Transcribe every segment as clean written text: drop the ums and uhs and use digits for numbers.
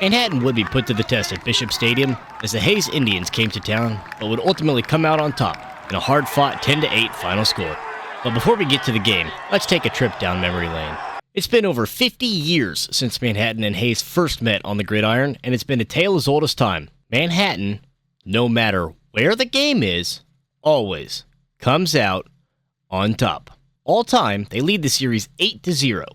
Manhattan would be put to the test at Bishop Stadium as the Hayes Indians came to town, but would ultimately come out on top in a hard-fought 10-8 final score. But before we get to the game, let's take a trip down memory lane. It's been over 50 years since Manhattan and Hayes first met on the gridiron, and it's been a tale as old as time. Manhattan, no matter where the game is, always comes out on top. All time, they lead the series 8-0.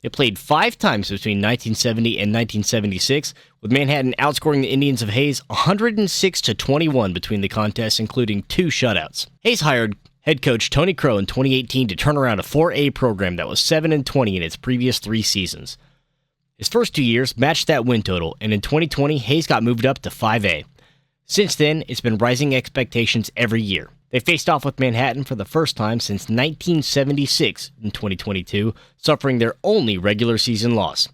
They played 5 times between 1970 and 1976, with Manhattan outscoring the Indians of Hayes 106-21 between the contests, including 2 shutouts. Hayes hired head coach Tony Crow in 2018 to turn around a 4A program that was 7-20 in its previous 3 seasons. His first 2 years matched that win total, and in 2020, Hayes got moved up to 5A. Since then, it's been rising expectations every year. They faced off with Manhattan for the first time since 1976 in 2022, suffering their only regular season loss.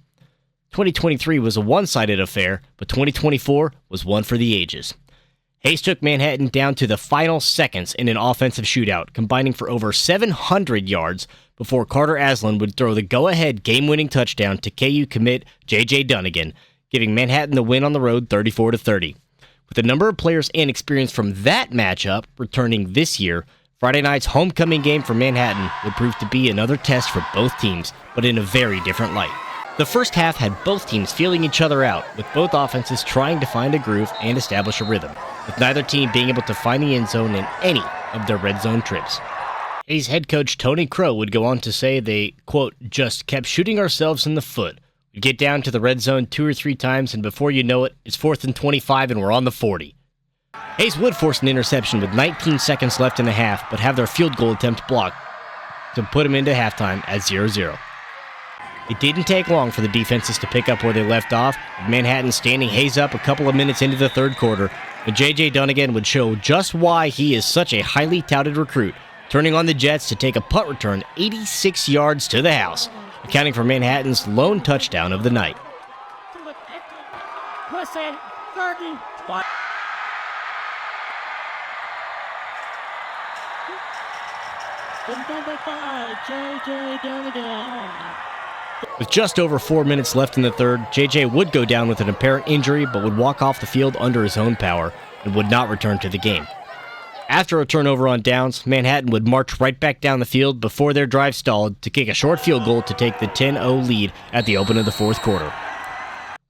2023 was a one-sided affair, but 2024 was one for the ages. Hayes took Manhattan down to the final seconds in an offensive shootout, combining for over 700 yards before Carter Aslan would throw the go-ahead game-winning touchdown to KU commit J.J. Dunnigan, giving Manhattan the win on the road 34-30. With a number of players and experience from that matchup returning this year, Friday night's homecoming game for Manhattan would prove to be another test for both teams, but in a very different light. The first half had both teams feeling each other out, with both offenses trying to find a groove and establish a rhythm, with neither team being able to find the end zone in any of their red zone trips. Hayes head coach Tony Crow would go on to say they, quote, just kept shooting ourselves in the foot. We get down to the red zone 2 or 3 times, and before you know it, it's 4th and 25 and we're on the 40. Hayes would force an interception with 19 seconds left in the half, but have their field goal attempt blocked to put him into halftime at 0-0. It didn't take long for the defenses to pick up where they left off, with Manhattan standing Hayes up a couple of minutes into the third quarter, but J.J. Dunnigan would show just why he is such a highly touted recruit, turning on the Jets to take a punt return 86 yards to the house, accounting for Manhattan's lone touchdown of the night. With just over 4 minutes left in the third, JJ would go down with an apparent injury but would walk off the field under his own power and would not return to the game. After a turnover on downs, Manhattan would march right back down the field before their drive stalled to kick a short field goal to take the 10-0 lead at the open of the fourth quarter.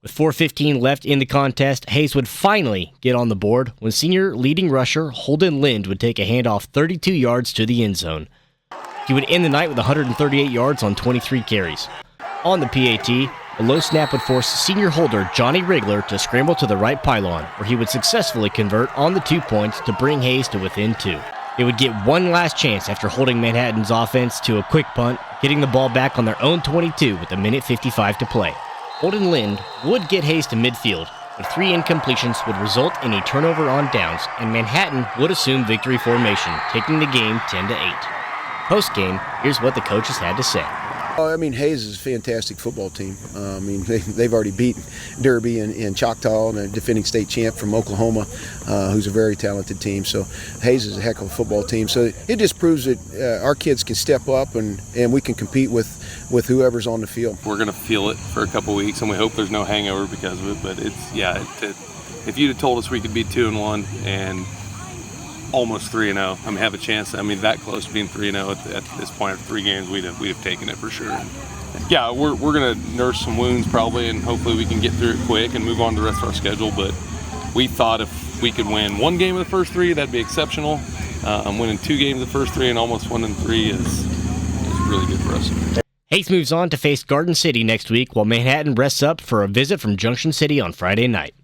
With 4:15 left in the contest, Hayes would finally get on the board when senior leading rusher Holden Lind would take a handoff 32 yards to the end zone. He would end the night with 138 yards on 23 carries. On the PAT, a low snap would force senior holder Johnny Rigler to scramble to the right pylon, where he would successfully convert on the 2 points to bring Hayes to within 2. They would get one last chance after holding Manhattan's offense to a quick punt, getting the ball back on their own 22 with 1:55 to play. Holden Lind would get Hayes to midfield, but 3 incompletions would result in a turnover on downs, and Manhattan would assume victory formation, taking the game 10-8. Post-game, here's what the coaches had to say. I mean, Hayes is a fantastic football team. They've already beaten Derby and Choctaw, and a defending state champ from Oklahoma, who's a very talented team. So Hayes is a heck of a football team. So it just proves that our kids can step up and we can compete with whoever's on the field. We're going to feel it for a couple weeks, and we hope there's no hangover because of it. But if you'd have told us we could be 2-1 and almost 3-0. Have a chance. That close to being 3-0 at this point after 3 games, we'd have taken it for sure. Yeah, we're going to nurse some wounds probably, and hopefully we can get through it quick and move on to the rest of our schedule. But we thought if we could win 1 game of the first 3, that'd be exceptional. Winning 2 games of the first 3 and almost winning 3 is really good for us. Hayes moves on to face Garden City next week, while Manhattan rests up for a visit from Junction City on Friday night.